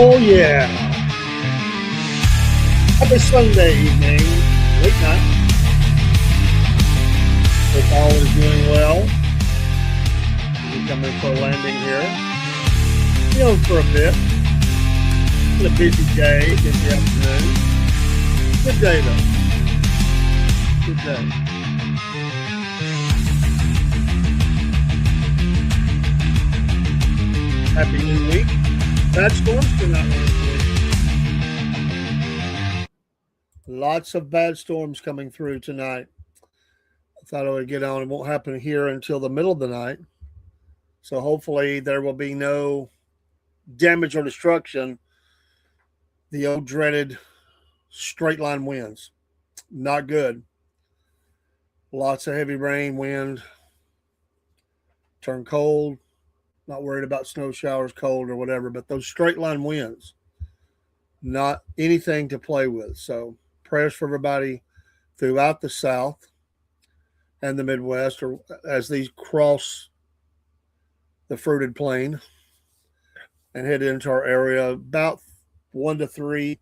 Oh, yeah. Happy Sunday evening, late night. Hope all is doing well. We're coming for a landing here. For a bit. It's been a busy day, busy afternoon. Good day, though. Good day. Happy New Week. Bad storms tonight. Lots of bad storms coming through tonight. I thought I would get on. It won't happen here until the middle of the night. So hopefully there will be no damage or destruction. The old dreaded straight line winds. Not good. Lots of heavy rain, wind. Turn cold. Not worried about snow showers, cold or whatever, but those straight line winds, not anything to play with. So prayers for everybody throughout the South and the Midwest, or as these cross the fruited plain and head into our area, about 1 to 3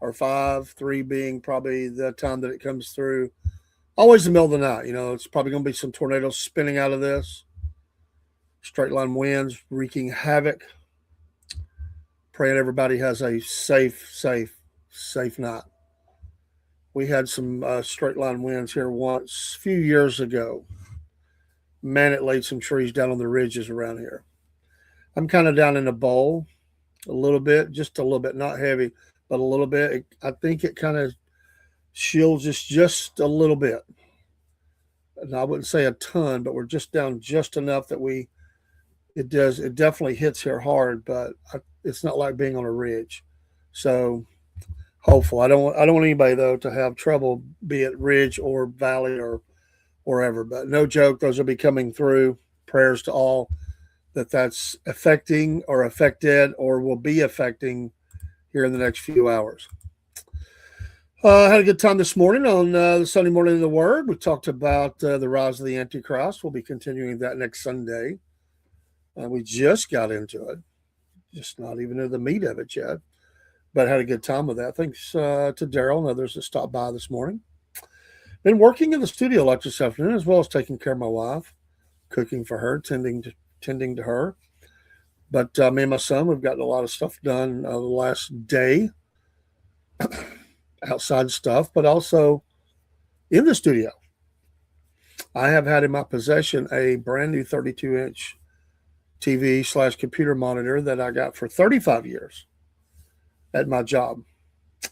or 5, 3 being probably the time that it comes through. Always the middle of the night. It's probably going to be some tornadoes spinning out of this. Straight line winds wreaking havoc. Praying everybody has a safe night. We had some straight line winds here once a few years ago. Man, it laid some trees down on the ridges around here. I'm kind of down in the bowl a little bit, just a little bit, not heavy, but a little bit. I think it kind of shields us just a little bit. And I wouldn't say a ton, but we're just down just enough that it definitely hits here hard, but it's not like being on a ridge. So hopeful. I don't want anybody though to have trouble, be it ridge or valley or wherever. But no joke, those will be coming through. Prayers to all that's affecting or affected or will be affecting here in the next few hours. I had a good time this morning on the Sunday morning in the Word. We talked about the rise of the Antichrist. We'll be continuing that next Sunday. We just got into it, just not even in the meat of it yet, but had a good time with that. Thanks to Daryl and others that stopped by this morning. Been working in the studio a lot this afternoon, as well as taking care of my wife, cooking for her, tending to her. But me and my son, we've gotten a lot of stuff done the last day, outside stuff, but also in the studio. I have had in my possession a brand new 32-inch TV/computer monitor that I got for 35 years at my job.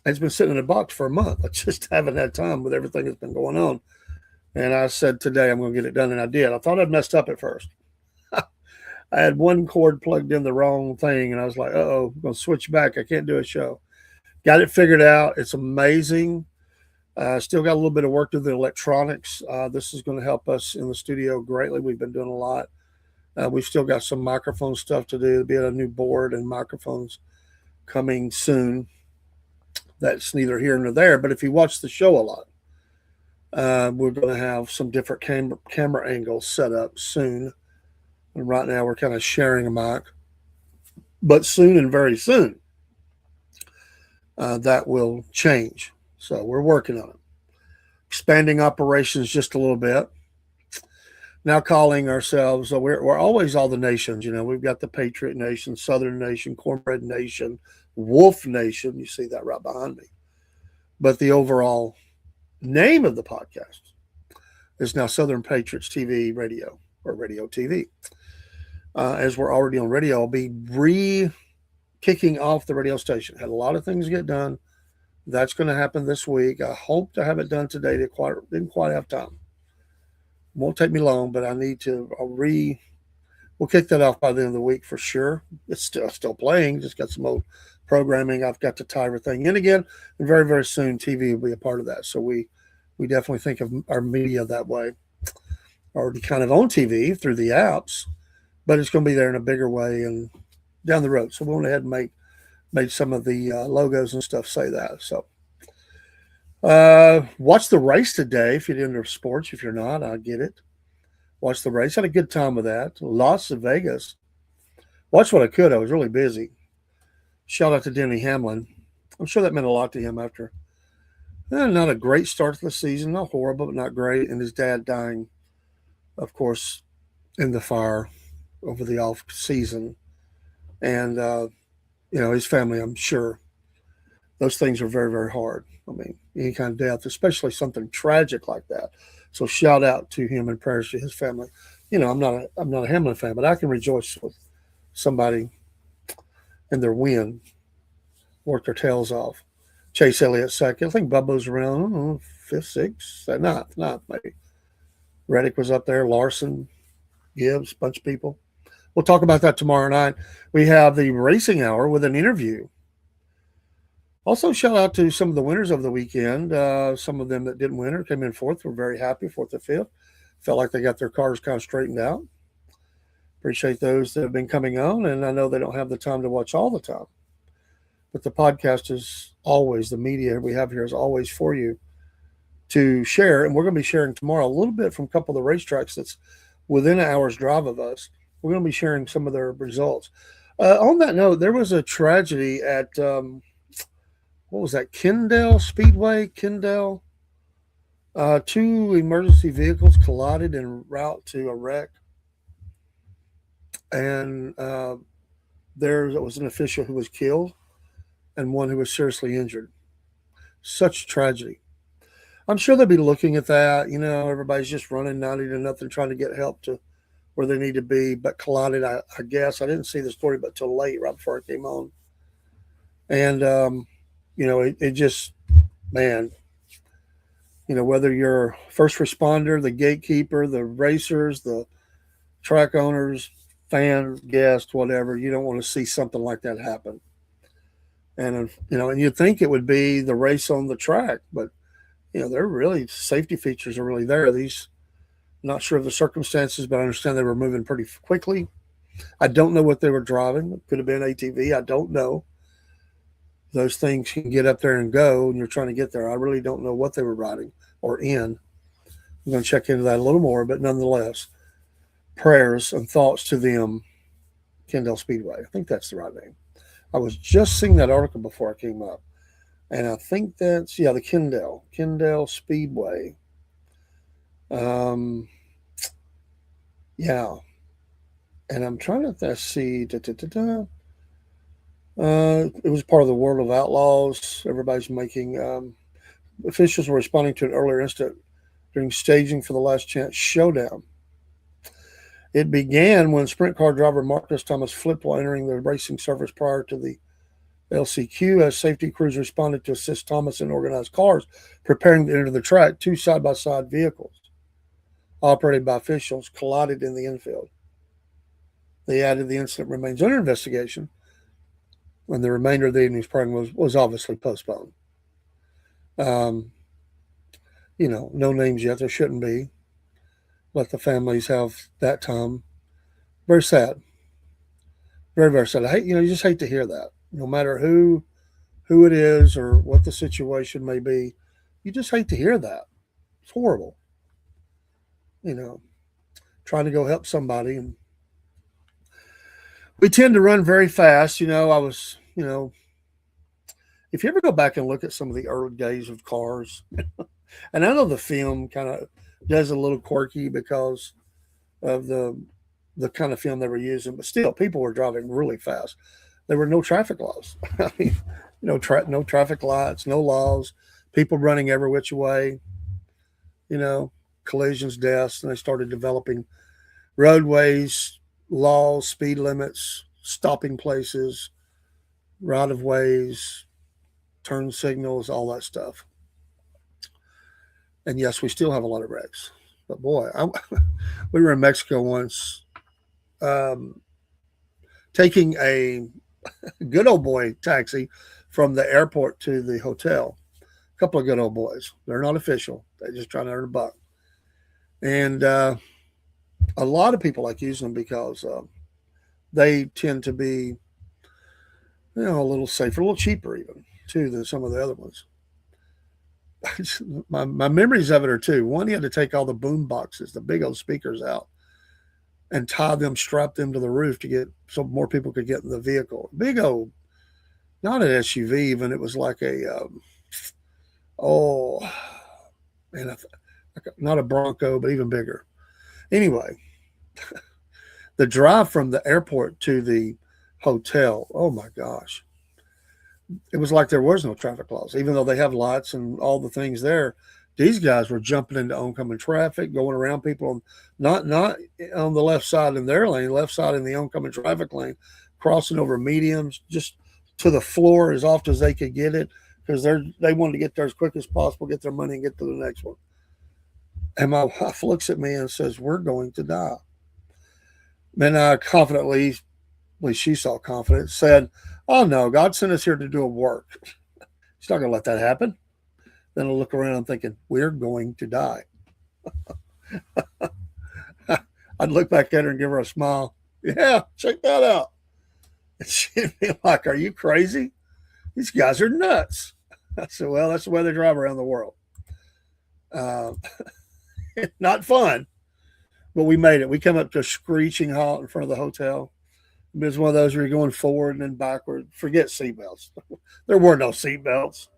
It's been sitting in a box for a month. I just haven't had time with everything that's been going on. And I said today I'm going to get it done, and I did. I thought I'd messed up at first. I had one cord plugged in the wrong thing, and I was like, uh-oh, I'm going to switch back. I can't do a show. Got it figured out. It's amazing. Still got a little bit of work to do the electronics. This is going to help us in the studio greatly. We've been doing a lot. We've still got some microphone stuff to do. There'll be a new board and microphones coming soon. That's neither here nor there. But if you watch the show a lot, we're going to have some different camera angles set up soon. And right now we're kind of sharing a mic. But soon and very soon, that will change. So we're working on it. Expanding operations just a little bit. Now calling ourselves, we're always all the nations. We've got the Patriot Nation, Southern Nation, Cornbread Nation, Wolf Nation. You see that right behind me. But the overall name of the podcast is now Southern Patriots TV Radio, or Radio TV. As we're already on radio, I'll be kicking off the radio station. Had a lot of things get done. That's going to happen this week. I hope to have it done today. Didn't quite have time. Won't take me long, but I need to we'll kick that off by the end of the week for sure. It's still playing, just got some old programming. I've got to tie everything in again, and very, very soon TV will be a part of that. So we definitely think of our media that way. Already kind of on TV through the apps, but it's going to be there in a bigger way and down the road. So we went ahead and made some of the logos and stuff say that. So watch the race today if you're into sports. If you're not, I get it. Watch the race. Had a good time with that. Las Vegas. Watched what I could. I was really busy. Shout out to Denny Hamlin. I'm sure that meant a lot to him after not a great start to the season, not horrible, but not great. And his dad dying, of course, in the fire over the off season. And, his family, I'm sure those things are very, very hard. I mean, any kind of death, especially something tragic like that. So shout out to him and prayers to his family. I'm not a Hamlin fan, but I can rejoice with somebody in their win, work their tails off. Chase Elliott second. I think Bubba's around, I don't know, fifth, sixth, not maybe. Reddick was up there, Larson, Gibbs, bunch of people. We'll talk about that tomorrow night. We have the racing hour with an interview. Also, shout out to some of the winners of the weekend. Some of them that didn't win or came in fourth were very happy, fourth or fifth. Felt like they got their cars kind of straightened out. Appreciate those that have been coming on, and I know they don't have the time to watch all the time. But the podcast is always, the media we have here is always for you to share. And we're going to be sharing tomorrow a little bit from a couple of the racetracks that's within an hour's drive of us. We're going to be sharing some of their results. On that note, there was a tragedy at, what was that, Kendall Speedway, Kendall. Two emergency vehicles collided en route to a wreck. And there was an official who was killed and one who was seriously injured. Such tragedy. I'm sure they'll be looking at that. Everybody's just running 90 to nothing, trying to get help to where they need to be, but collided, I guess. I didn't see the story but till late, right before I came on. And, it just, man, whether you're first responder, the gatekeeper, the racers, the track owners, fan, guest, whatever, you don't want to see something like that happen. And, and you'd think it would be the race on the track, but, they're really, safety features are really there. These, not sure of the circumstances, but I understand they were moving pretty quickly. I don't know what they were driving. It could have been ATV. I don't know. Those things can get up there and go, and you're trying to get there. I really don't know what they were riding or in. I'm going to check into that a little more, but nonetheless, prayers and thoughts to them, Kendall Speedway. I think that's the right name. I was just seeing that article before I came up. And I think that's, the Kendall Speedway. Yeah. And I'm trying to see. It was part of the World of Outlaws. Everybody's making. Officials were responding to an earlier incident during staging for the Last Chance Showdown. It began when sprint car driver Marcus Thomas flipped while entering the racing service prior to the LCQ. As safety crews responded to assist Thomas in organized cars preparing to enter the track, two side-by-side vehicles operated by officials collided in the infield. They added the incident remains under investigation, and the remainder of the evening's program was obviously postponed. No names yet. There shouldn't be. Let the families have that time. Very sad. Very, very sad. You just hate to hear that. No matter who it is or what the situation may be, you just hate to hear that. It's horrible. Trying to go help somebody, and we tend to run very fast. I was, if you ever go back and look at some of the early days of cars, and I know the film kind of does a little quirky because of the kind of film they were using, but still, people were driving really fast. There were no traffic laws. I mean, no traffic lights, no laws. People running every which way. Collisions, deaths, and they started developing roadways, laws, speed limits, stopping places, right of ways, turn signals, all that stuff. And yes, we still have a lot of wrecks. But boy, we were in Mexico once, taking a good old boy taxi from the airport to the hotel. A couple of good old boys. They're not official. They're just trying to earn a buck. And a lot of people like using them because they tend to be, a little safer, a little cheaper even, too, than some of the other ones. my memories of it are two. One, you had to take all the boom boxes, the big old speakers out, and tie them, strap them to the roof to get so more people could get in the vehicle. Big old not an SUV even. It was like oh, man, not a Bronco, but even bigger. Anyway, the drive from the airport to the hotel, oh my gosh, it was like there was no traffic laws, even though they have lights and all the things there. These guys were jumping into oncoming traffic, going around people on not on the left side in their lane, left side in the oncoming traffic lane, crossing over mediums just to the floor as often as they could get it because they wanted to get there as quick as possible, get their money, and get to the next one. And my wife looks at me and says, "We're going to die." And I confidently, at least she saw confidence, said, "Oh no, God sent us here to do a work. He's not going to let that happen." Then I look around thinking, "We're going to die." I'd look back at her and give her a smile. "Yeah, check that out." And she'd be like, "Are you crazy? These guys are nuts." I said, "Well, that's the way they drive around the world. Uh, not fun, but we made it. We come up to a screeching halt in front of the hotel. It was one of those where you're going forward and then backward. Forget seatbelts. There were no seatbelts.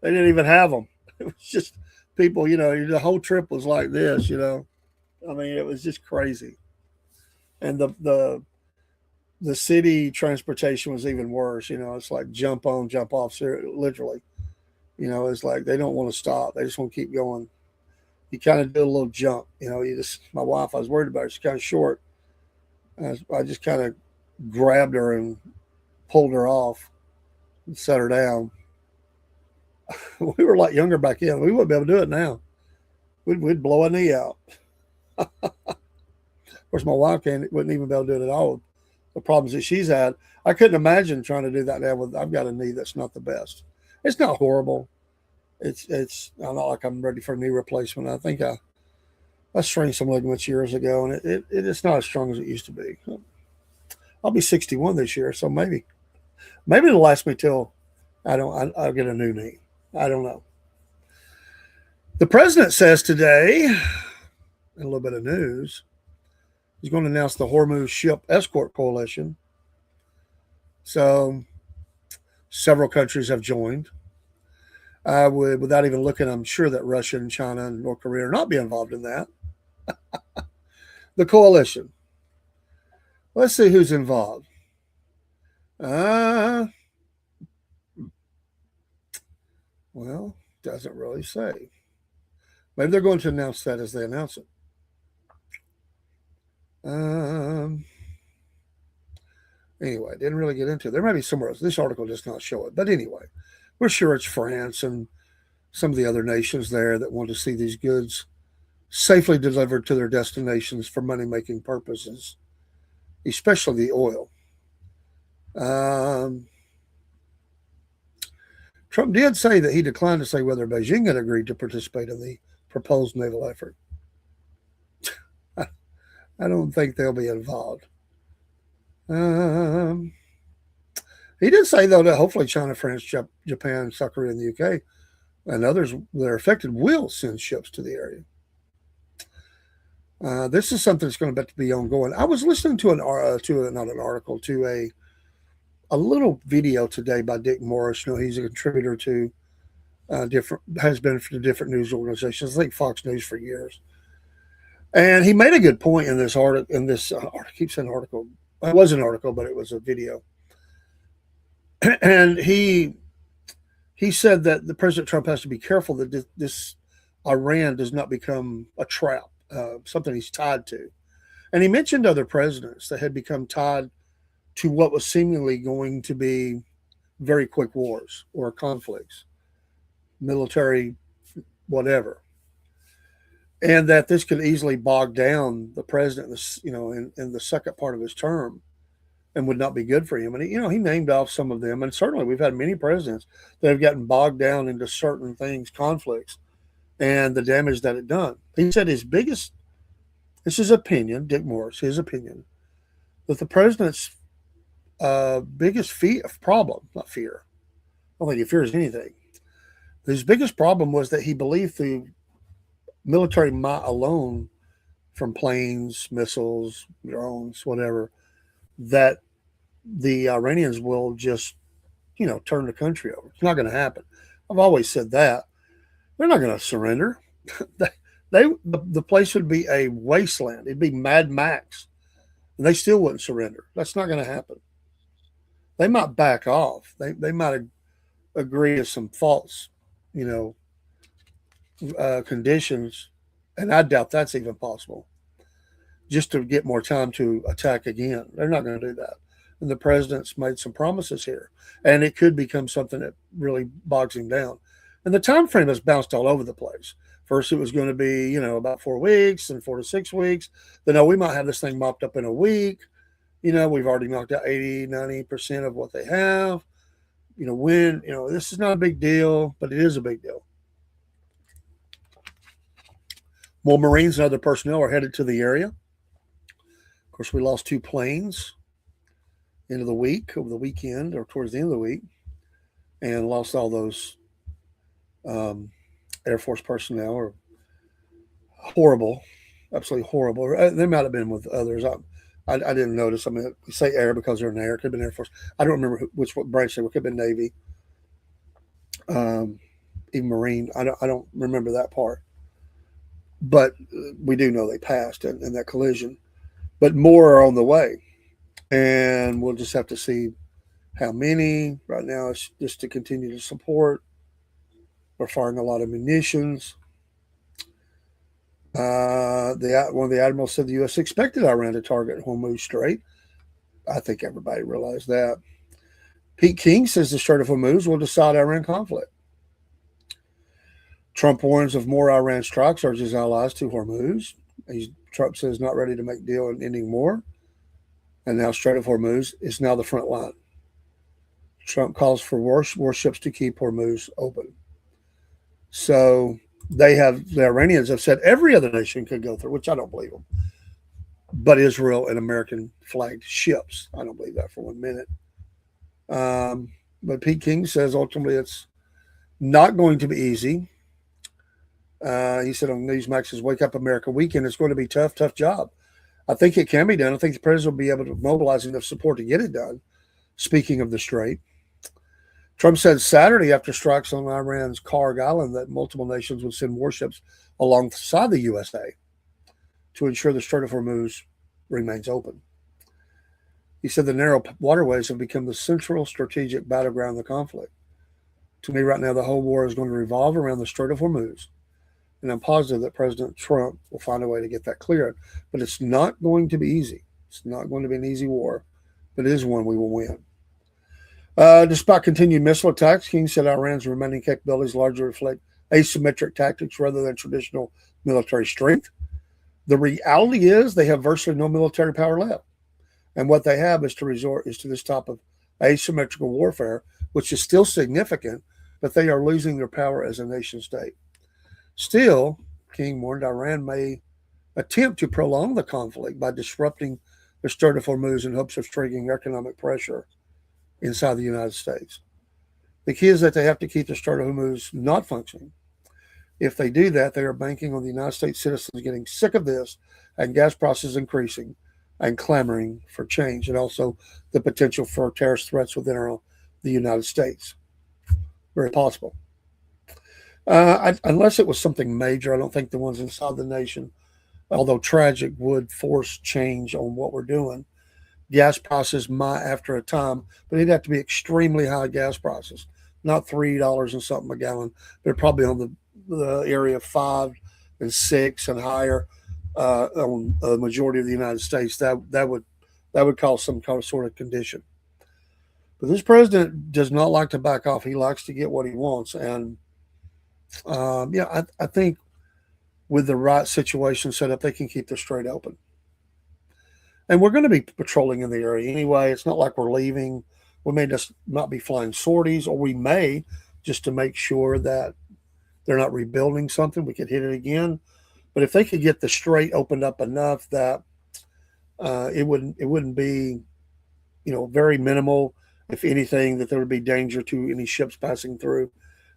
They didn't even have them. It was just people, the whole trip was like this. I mean, it was just crazy. And the city transportation was even worse. It's like jump on, jump off, literally. It's like they don't want to stop. They just want to keep going. You kind of do a little jump. My wife, I was worried about her. She's kind of short. I just kind of grabbed her and pulled her off and set her down. We were like younger back then. We wouldn't be able to do it now. We'd blow a knee out. Of course, my wife wouldn't even be able to do it at all. The problems that she's had, I couldn't imagine trying to do that now. I've got a knee that's not the best. It's not horrible. It's I'm not like I'm ready for a knee replacement. I think I strained some ligaments years ago, and it's not as strong as it used to be. I'll be 61 this year, so maybe it'll last me till I'll get a new knee. I don't know. The president says today, in a little bit of news, he's going to announce the Hormuz Ship Escort Coalition. So several countries have joined. I would, without even looking, I'm sure that Russia and China and North Korea are not be involved in that. The coalition. Let's see who's involved. Well, doesn't really say. Maybe they're going to announce that as they announce it. Anyway, didn't really get into it. There may be somewhere else. This article does not show it. But anyway, we're sure it's France and some of the other nations there that want to see these goods safely delivered to their destinations for money-making purposes, especially the oil. Trump did say that he declined to say whether Beijing had agreed to participate in the proposed naval effort. I don't think they'll be involved. He did say, though, that hopefully China, France, Japan, South Korea, and the UK and others that are affected will send ships to the area. This is something that's going to be ongoing. I was listening to a little video today by Dick Morris. He's a contributor to has been for different news organizations. I think Fox News for years. And he made a good point in this article. I keep saying article. It was an article, but it was a video. And he said that the President Trump has to be careful that this Iran does not become a trap, something he's tied to. And he mentioned other presidents that had become tied to what was seemingly going to be very quick wars or conflicts, military, whatever. And that this could easily bog down the president, in the second part of his term, and would not be good for him. And he named off some of them, and certainly we've had many presidents that have gotten bogged down into certain things, conflicts, and the damage that it done. He said this is his opinion, Dick Morris, his opinion, that the president's biggest problem, not fear, I don't think he fears anything. His biggest problem was that he believed through military might alone, from planes, missiles, drones, whatever, that the Iranians will just turn the country over. It's not going to happen. I've always said that. They're not going to surrender. they, the place would be a wasteland. It'd be Mad Max, and they still wouldn't surrender. That's not going to happen. They might back off. They might agree to some false, you know, conditions, and I doubt that's even possible. Just to get more time to attack again, they're not going to do that. And the president's made some promises here, and it could become something that really bogs him down. And the time frame has bounced all over the place. First, it was going to be, about 4 weeks and 4 to 6 weeks. Then, we might have this thing mopped up in a week. We've already knocked out 80, 90% of what they have. This is not a big deal, but it is a big deal. More Marines and other personnel are headed to the area. Of course, we lost 2 planes over the weekend, or towards the end of the week, and lost all those Air Force personnel. Are horrible, absolutely horrible. They might have been with others. I didn't notice. I mean, we say air because they're in the air. It could have been Air Force. I don't remember which branch they were. It could have been Navy, even Marine. I don't remember that part. But we do know they passed in that collision. But more are on the way, and we'll just have to see how many. Right now, it's just to continue to support. We're firing a lot of munitions. One of the admirals said the U.S. expected Iran to target Hormuz Strait. I think everybody realized that. Pete King says the Strait of Hormuz will decide Iran conflict. Trump warns of more Iran strikes, urges allies to Hormuz. Trump says not ready to make deal on ending war. And now Strait of Hormuz is now the front line. Trump calls for warships to keep Hormuz open. So the Iranians have said every other nation could go through, which I don't believe them. But Israel and American flagged ships. I don't believe that for 1 minute. But Pete King says ultimately it's not going to be easy. He said on Newsmax's Wake Up America weekend, it's going to be tough job. I think it can be done. I think the president will be able to mobilize enough support to get it done. Speaking of the Strait, Trump said Saturday after strikes on Iran's Karg Island that multiple nations would send warships alongside the USA to ensure the Strait of Hormuz remains open. He said the narrow waterways have become the central strategic battleground of the conflict. To me, right now, the whole war is going to revolve around the Strait of Hormuz. And I'm positive that President Trump will find a way to get that cleared. But it's not going to be easy. It's not going to be an easy war, but it is one we will win. Despite continued missile attacks, King said Iran's remaining capabilities largely reflect asymmetric tactics rather than traditional military strength. The reality is they have virtually no military power left. And what they have is to resort to this type of asymmetrical warfare, which is still significant, but they are losing their power as a nation state. Still, King warned Iran may attempt to prolong the conflict by disrupting the Strait of Hormuz in hopes of triggering economic pressure inside the United States. The key is that they have to keep the Strait of Hormuz not functioning. If they do that, they are banking on the United States citizens getting sick of this and gas prices increasing and clamoring for change, and also the potential for terrorist threats within the United States. Very possible. Unless it was something major, I don't think the ones inside the nation, although tragic, would force change on what we're doing. Gas prices might after a time, but it'd have to be extremely high gas prices, not $3 and something a gallon. They're probably on the area of 5 and 6 and higher on the majority of the United States. That would cause some kind of sort of condition. But this president does not like to back off. He likes to get what he wants, and I think with the right situation set up, they can keep the strait open. And we're going to be patrolling in the area anyway. It's not like we're leaving. We may just not be flying sorties, or we may just to make sure that they're not rebuilding something. We could hit it again. But if they could get the strait opened up enough that it wouldn't be, very minimal, if anything, that there would be danger to any ships passing through.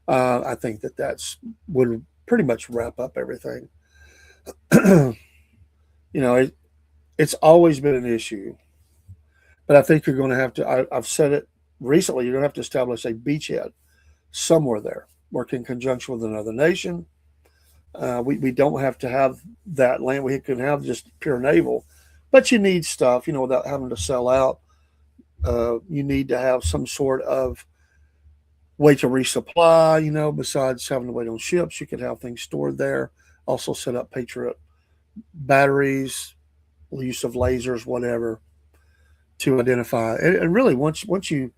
I think that's would pretty much wrap up everything. It's always been an issue, but I think you're going to have to. I've said it recently you're going to have to establish a beachhead somewhere there, work in conjunction with another nation. We don't have to have that land. We can have just pure naval, but you need stuff, without having to sell out. You need to have some sort of way to resupply, besides having to wait on ships. You could have things stored there. Also set up Patriot batteries, use of lasers, whatever, to identify. And really, once you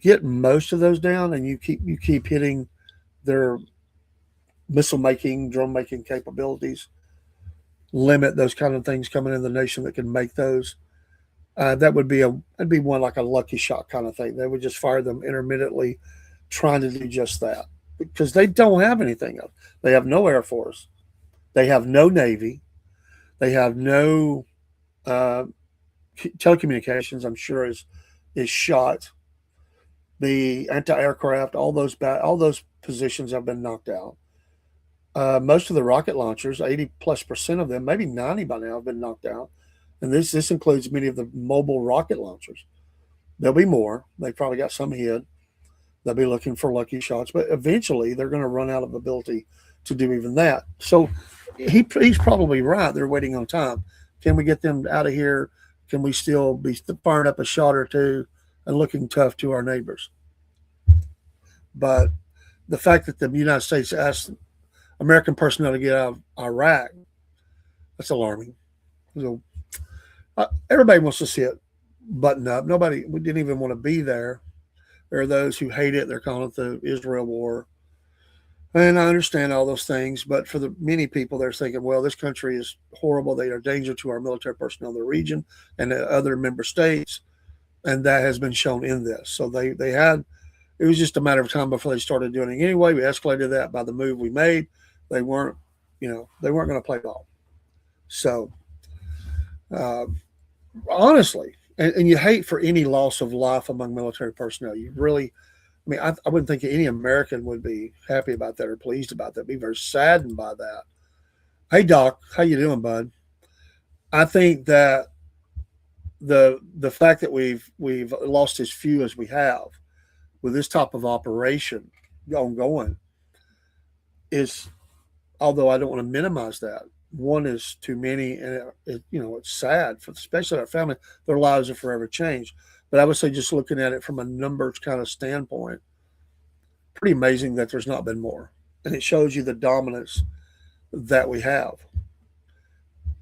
get most of those down, and you keep hitting their missile making, drone making capabilities, limit those kind of things coming in the nation that can make those. That would be that'd be one like a lucky shot kind of thing. They would just fire them intermittently, trying to do just that because they don't have anything else. They have no air force, they have no navy, they have no uh, telecommunications. I'm sure is shot. The anti-aircraft, all those positions have been knocked out. Most of the rocket launchers, 80+% of them, maybe 90 by now, have been knocked out. And this includes many of the mobile rocket launchers. There'll be more. They probably got some hid. They'll be looking for lucky shots, but eventually they're going to run out of ability to do even that. So he's probably right. They're waiting on time. Can we get them out of here? Can we still be firing up a shot or two and looking tough to our neighbors? But the fact that the United States asked American personnel to get out of Iraq, that's alarming. So, everybody wants to see it button up. Nobody, we didn't even want to be there. There are those who hate it. They're calling it the Israel war. And I understand all those things, but for the many people, they're thinking, well, this country is horrible. They are a danger to our military personnel in the region and the other member states, and that has been shown in this. So they had, it was just a matter of time before they started doing it anyway. We escalated that by the move we made. They weren't, they weren't going to play ball. So, uh, honestly, and you hate for any loss of life among military personnel. You really, I wouldn't think any American would be happy about that or pleased about that. Be very saddened by that. Hey, Doc, how you doing, bud? I think that the fact that we've lost as few as we have with this type of operation ongoing is, although I don't want to minimize that, one is too many, and it's sad for especially our family. Their lives are forever changed. But I would say, just looking at it from a numbers kind of standpoint, pretty amazing that there's not been more, and it shows you the dominance that we have.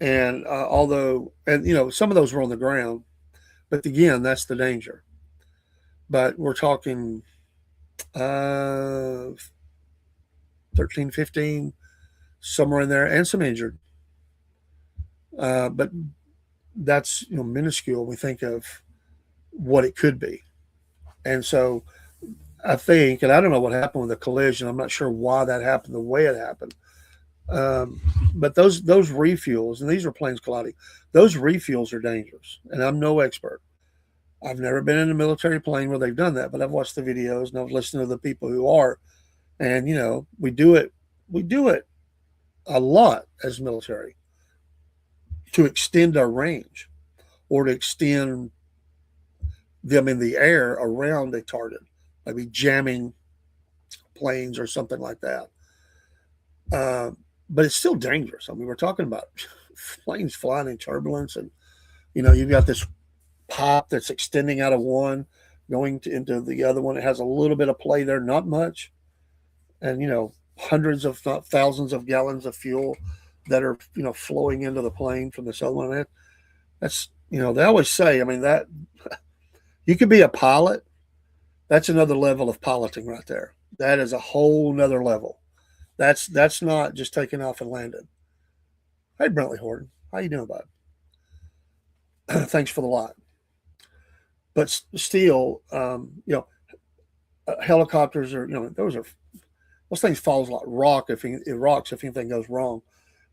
And although, and some of those were on the ground, but again, that's the danger. But we're talking 13, 15, somewhere in there, and some injured. But that's minuscule. We think of what it could be, and so I think, and I don't know what happened with the collision. I'm not sure why that happened the way it happened. But those refuels, and these are planes colliding. Those refuels are dangerous, and I'm no expert. I've never been in a military plane where they've done that, but I've watched the videos and I've listened to the people who are, and we do it. We do it a lot as military to extend our range or to extend them in the air around a target, maybe jamming planes or something like that. But it's still dangerous. We're talking about planes flying in turbulence, and you've got this pipe that's extending out of one, going into the other one. It has a little bit of play there, not much, and hundreds of, not thousands of gallons of fuel that are flowing into the plane from this other one. That's they always say, that you could be a pilot. That's another level of piloting right there. That is a whole nother level. That's not just taking off and landing. Hey, Brentley Horton, how you doing, bud? Thanks for the lot. But still, helicopters are, those things falls like rocks if anything goes wrong.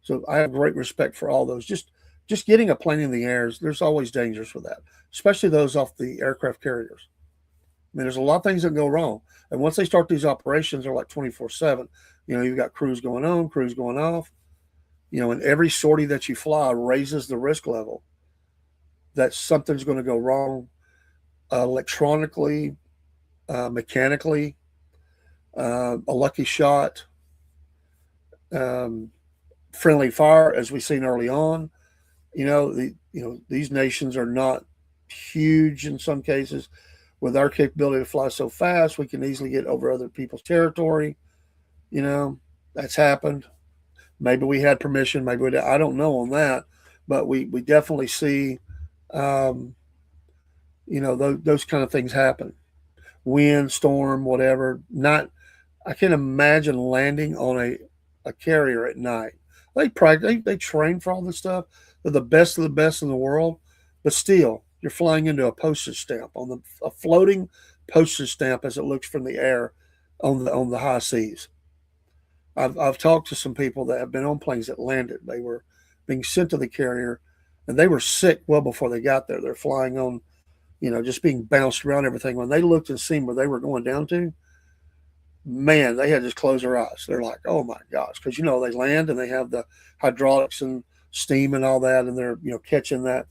So I have great respect for all those. Just getting a plane in the air, there's always dangers with that, especially those off the aircraft carriers. There's a lot of things that go wrong. And once they start these operations, they're like 24/7. You've got crews going on, crews going off. And every sortie that you fly raises the risk level that something's going to go wrong. electronically, mechanically, a lucky shot, um, friendly fire, as we've seen early on. These nations are not huge in some cases. With our capability to fly so fast, we can easily get over other people's territory. You know, that's happened. Maybe we had permission. Maybe we did. I don't know on that, but we definitely see, um, those kind of things happen. Wind, storm, whatever. Not. I can't imagine landing on a carrier at night. They practice. They train for all this stuff. They're the best of the best in the world, but still, you're flying into a postage stamp a floating postage stamp as it looks from the air on the high seas. I've talked to some people that have been on planes that landed. They were being sent to the carrier, and they were sick well before they got there. They're flying on, just being bounced around everything. When they looked and seen where they were going down to, man, they had to just close their eyes. They're like, oh my gosh, because they land and they have the hydraulics and steam and all that, and they're catching that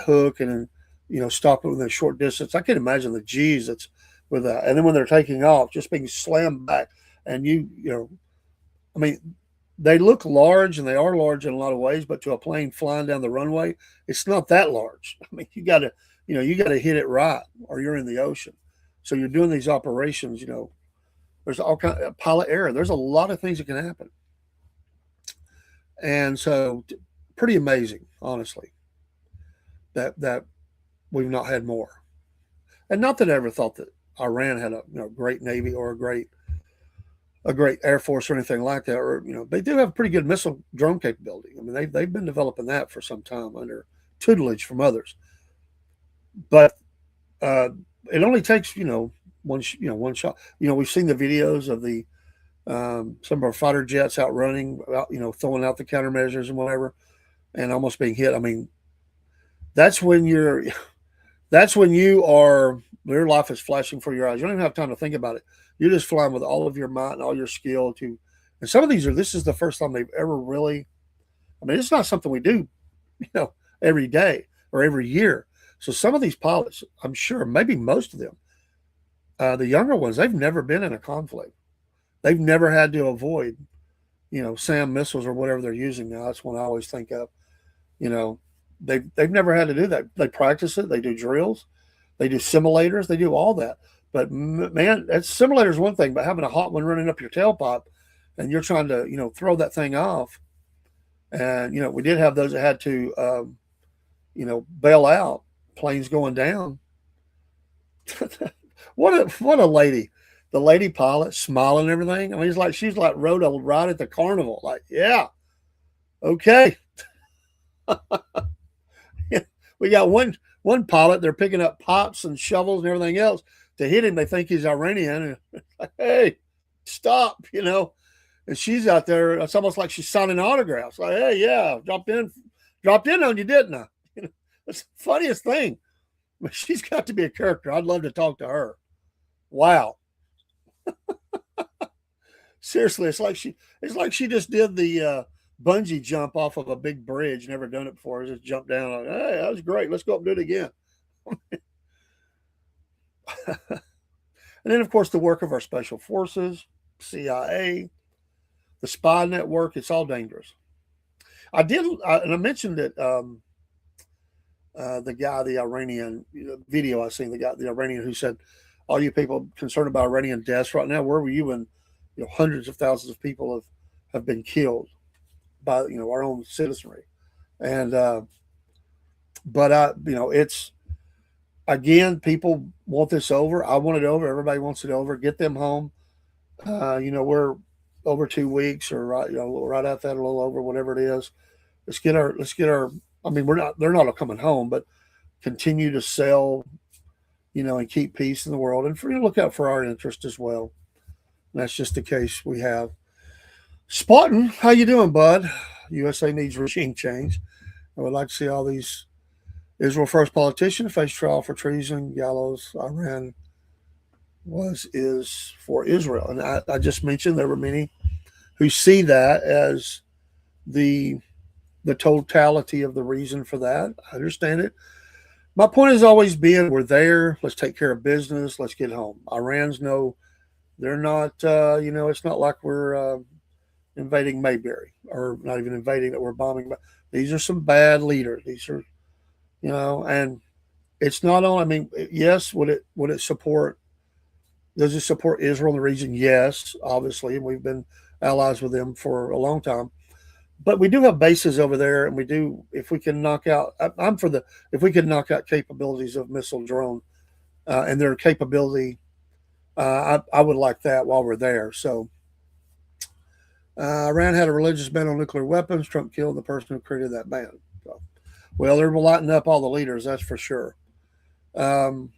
hook and stopping within a short distance. I can imagine the G's that's with that, and then when they're taking off, just being slammed back, and I mean, they look large and they are large in a lot of ways, but to a plane flying down the runway, it's not that large. I mean, you got to hit it right, or you're in the ocean. So you're doing these operations. There's all kind of pilot error. There's a lot of things that can happen, and so pretty amazing, honestly, that we've not had more. And not that I ever thought that Iran had a great navy or a great air force or anything like that. Or they do have pretty good missile drone capability. I mean, they've been developing that for some time under tutelage from others. But uh, it only takes one shot. We've seen the videos of the some of our fighter jets outrunning, throwing out the countermeasures and whatever, and almost being hit. I mean, that's when your life is flashing for your eyes. You don't even have time to think about it. You're just flying with all of your might and all your skill and some of this is the first time they've ever really, I mean, it's not something we do, every day or every year. So some of these pilots, I'm sure, maybe most of them, the younger ones, they've never been in a conflict. They've never had to avoid, SAM missiles or whatever they're using now. That's one I always think of. You know, they've never had to do that. They practice it. They do drills. They do simulators. They do all that. But man, that simulator is one thing, but having a hot one running up your tailpipe, and you're trying to throw that thing off, and we did have those that had to bail out, planes going down. What a lady. The lady pilot smiling and everything. I mean, she's like rode a ride at the carnival. Like, yeah, okay. We got one pilot. They're picking up pots and shovels and everything else to hit him. They think he's Iranian. And like, hey, stop! And she's out there. It's almost like she's signing autographs. Like, hey, yeah, dropped in on you, didn't I? It's the funniest thing. But she's got to be a character. I'd love to talk to her. Wow. Seriously, it's like she just did the bungee jump off of a big bridge. Never done it before. Just jumped down. Like, hey, that was great. Let's go up and do it again. And then, of course, the work of our special forces, CIA, the spy network. It's all dangerous. And I mentioned that the guy, the Iranian video I seen, the Iranian who said, "All you people concerned about Iranian deaths right now, where were you when hundreds of thousands of people have been killed by our own citizenry?" And but it's, again, people want this over. I want it over. Everybody wants it over. Get them home. We're over 2 weeks, or right at that, a little over, whatever it is. Let's get our. I mean, they're not coming home, but continue to sell, and keep peace in the world, and look out for our interest as well. And that's just the case we have. Spartan, how you doing, bud? USA needs regime change. I would like to see all these Israel first politicians face trial for treason. Gallows, Iran is for Israel. And I just mentioned there were many who see that as the totality of the reason for that. I understand it. My point has always been, we're there. Let's take care of business. Let's get home. Iran's no, they're not. It's not like we're invading Mayberry, or not even invading, that we're bombing. But these are some bad leaders. These are, and it's not only. I mean, yes, would it support? Does it support Israel in the region? Yes, obviously, and we've been allies with them for a long time. But we do have bases over there, and we do. If we can knock out, I'm for the. If we can knock out capabilities of missile drone, and their capability, I would like that while we're there. So, Iran had a religious ban on nuclear weapons. Trump killed the person who created that ban. So, well, they're lighting up all the leaders, that's for sure. Um,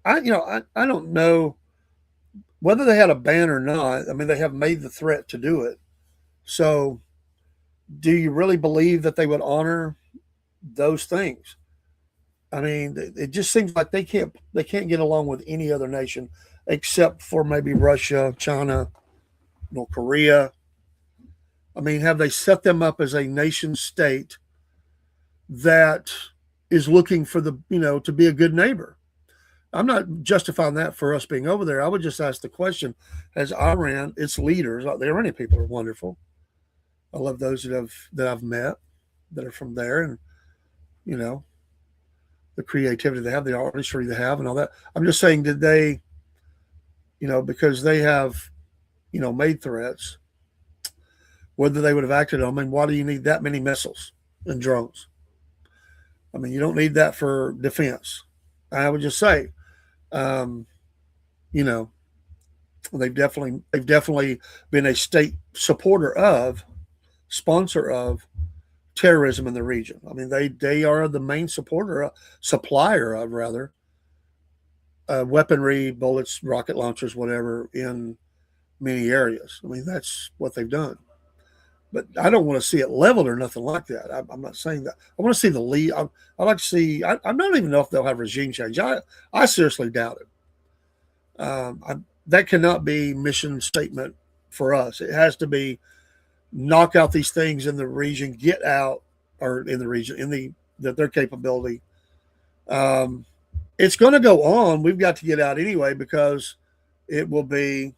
I don't know whether they had a ban or not. I mean, they have made the threat to do it. So, do you really believe that they would honor those things? I mean, it just seems like they can't get along with any other nation except for maybe Russia, China, North Korea. I mean, have they set them up as a nation state that is looking for to be a good neighbor? I'm not justifying that for us being over there. I would just ask the question: has Iran, its leaders, the Iranian people are wonderful. I love those that I've met that are from there, and you know the creativity they have, the artistry they have, and all that. I'm just saying, did they, because they have, made threats, whether they would have acted on them? I mean, why do you need that many missiles and drones? I mean, you don't need that for defense. I would just say, um, you know, they've definitely been a state supporter of, sponsor of terrorism in the region. I mean, they are the main supplier of, rather, weaponry, bullets, rocket launchers, whatever, in many areas. I mean, that's what they've done. But I don't want to see it leveled or nothing like that. I'm not saying that. I want to see the lead. I like to see. I don't even know if they'll have regime change. I seriously doubt it. That cannot be mission statement for us. It has to be knock out these things in the region, get out, or in the region, their capability. Um, it's going to go on. We've got to get out anyway, because it will be.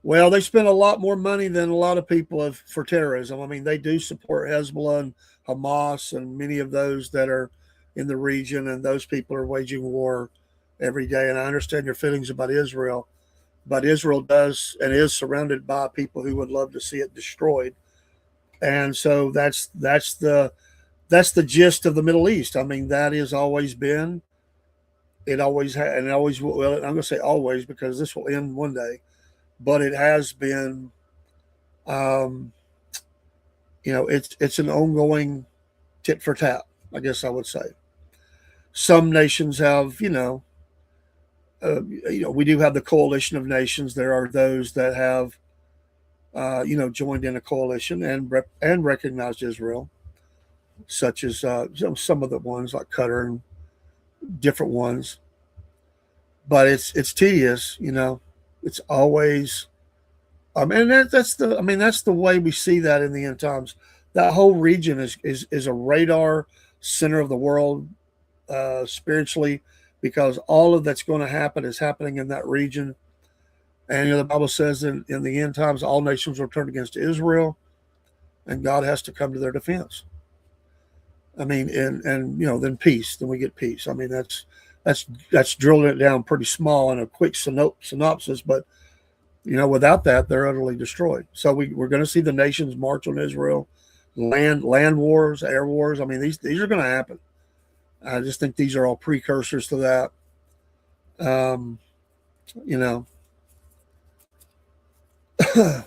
Well, they spend a lot more money than a lot of people have for terrorism. I mean, they do support Hezbollah and Hamas and many of those that are in the region, and those people are waging war every day. And I understand your feelings about Israel, but Israel does and is surrounded by people who would love to see it destroyed. And so that's the gist of the Middle East. I mean, that has always been. It always had, and it always will. Well, I'm going to say always, because this will end one day, but it has been. Um, it's an ongoing tit for tat, I guess I would say. Some nations have, we do have the coalition of nations. There are those that have, joined in a coalition and recognized Israel, such as some of the ones like Qatar and different ones. But it's tedious, It's always, and that's the way we see that in the end times. That whole region is a radar center of the world, spiritually, because all of that's going to happen is happening in that region. And the Bible says in the end times, all nations will turn against Israel, and God has to come to their defense. I mean, and then peace. Then we get peace. I mean, that's drilling it down pretty small in a quick synopsis, but without that, they're utterly destroyed. So we're going to see the nations march on Israel, land wars, air wars. I mean, these are going to happen. I just think these are all precursors to that. Um, you know, comes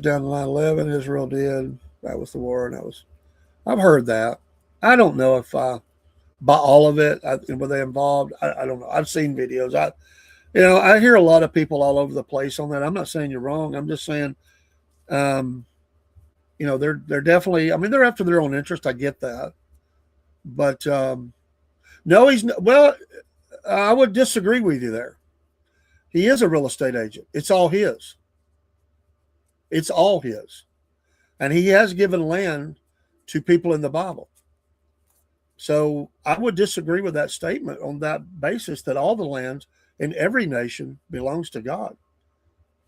down to 9/11. Israel did. That was the war, and I've heard that. I don't know if by all of it, were they involved? I don't know. I've seen videos. I hear a lot of people all over the place on that. I'm not saying you're wrong. I'm just saying, um, they're definitely. I mean, they're after their own interest. I get that, but no, he's not. Well, I would disagree with you there. He is a real estate agent. It's all his. It's all his, and he has given land to people in the Bible. So I would disagree with that statement on that basis that all the land in every nation belongs to God.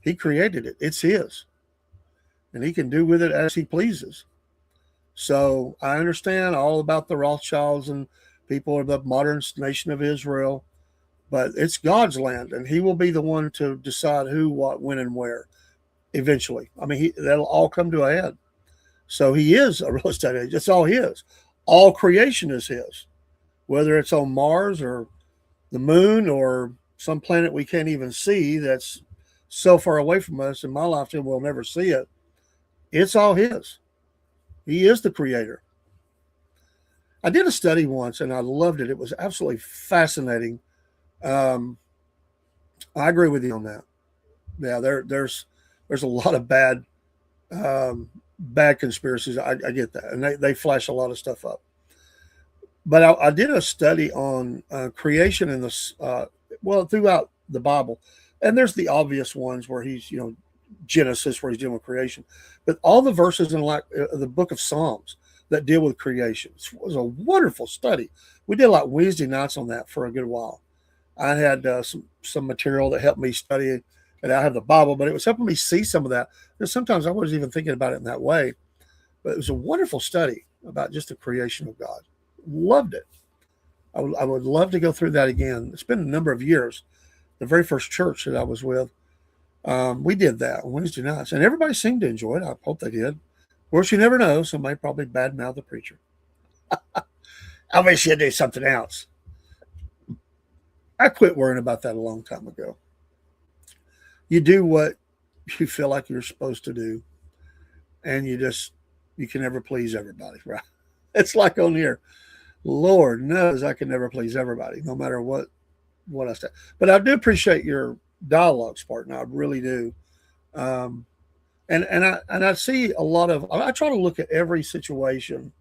He created it. It's his. And he can do with it as he pleases. So I understand all about the Rothschilds and people of the modern nation of Israel, but it's God's land, and he will be the one to decide who, what, when, and where eventually. I mean, that'll all come to a head. So he is a real estate agent. It's all his. All creation is his, whether it's on Mars or the moon or some planet we can't even see that's so far away from us in my lifetime we'll never see it. It's all his. He is the creator. I did a study once and I loved it. It was absolutely fascinating. Um, I agree with you on that. Yeah, there's a lot of bad conspiracies. I get that, and they flash a lot of stuff up. But I did a study on creation in the throughout the Bible, and there's the obvious ones where he's Genesis where he's dealing with creation, but all the verses in like the book of Psalms that deal with creation. It was a wonderful study. We did like Wednesday nights on that for a good while. I had some material that helped me study, and I have the Bible, but it was helping me see some of that. And sometimes I wasn't even thinking about it in that way, but it was a wonderful study about just the creation of God. Loved it. I would love to go through that again. It's been a number of years. The very first church that I was with, we did that on Wednesday nights, and everybody seemed to enjoy it. I hope they did. Of course, you never know. Somebody probably badmouth the preacher. I wish you'd do something else. I quit worrying about that a long time ago. You do what you feel like you're supposed to do, and you can never please everybody, right? It's like on here. Lord knows I can never please everybody, no matter what I say. But I do appreciate your dialogue, Spartan. I really do. Um, and I see a lot of. I try to look at every situation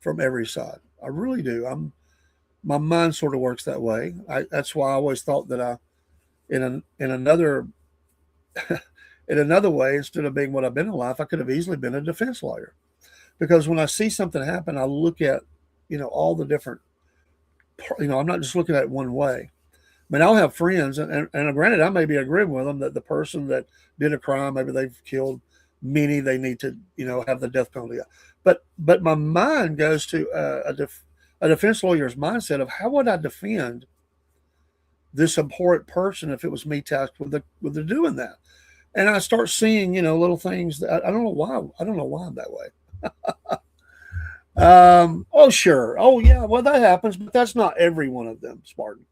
from every side. I really do. My mind sort of works that way. That's why I always thought that in another in another way, instead of being what I've been in life, I could have easily been a defense lawyer. Because when I see something happen, I look at all the different. I'm not just looking at it one way. I mean, I'll have friends, and granted, I may be agreeing with them that the person that did a crime, maybe they've killed many, they need to, have the death penalty. But my mind goes to a defense lawyer's mindset of how would I defend this abhorrent person if it was me tasked with the doing that, and I start seeing little things that I don't know why I'm that way. Oh sure, oh yeah, well that happens, but that's not every one of them, Spartan.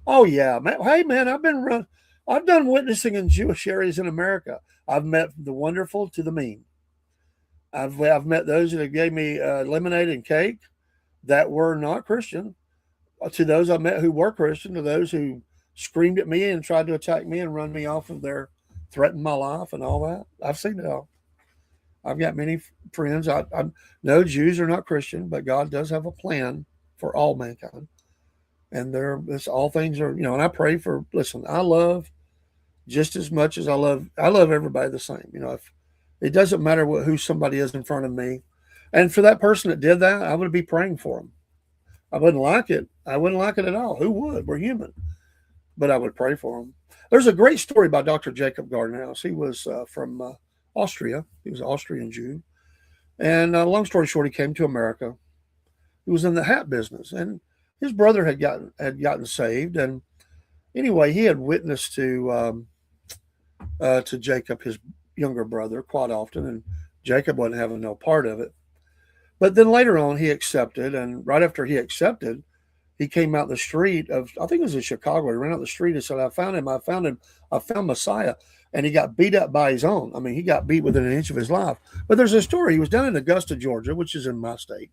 Oh yeah, man. Hey man, I've done witnessing in Jewish areas in America. I've met the wonderful to the mean. I've met those that gave me lemonade and cake that were not Christian. To those I met who were Christian, to those who screamed at me and tried to attack me and run me off of their, threatened my life and all that. I've seen it all. I've got many friends. I no, Jews are not Christian, but God does have a plan for all mankind, and it's all things are. And I pray for. Listen, I love just as much as I love everybody the same. If it doesn't matter who somebody is in front of me, and for that person that did that, I would be praying for them. I wouldn't like it. I wouldn't like it at all. Who would? We're human, but I would pray for them. There's a great story by Dr. Jacob Gardenhouse. He was from Austria. He was an Austrian Jew. And long story short, he came to America. He was in the hat business, and his brother had gotten saved. And anyway, he had witnessed to Jacob, his younger brother, quite often, and Jacob wasn't having no part of it. But then later on, he accepted, and right after he accepted, he came out the street of, I think it was in Chicago. He ran out the street and said, I found him. I found Messiah. And he got beat up by his own. I mean, he got beat within an inch of his life. But there's a story. He was down in Augusta, Georgia, which is in my state.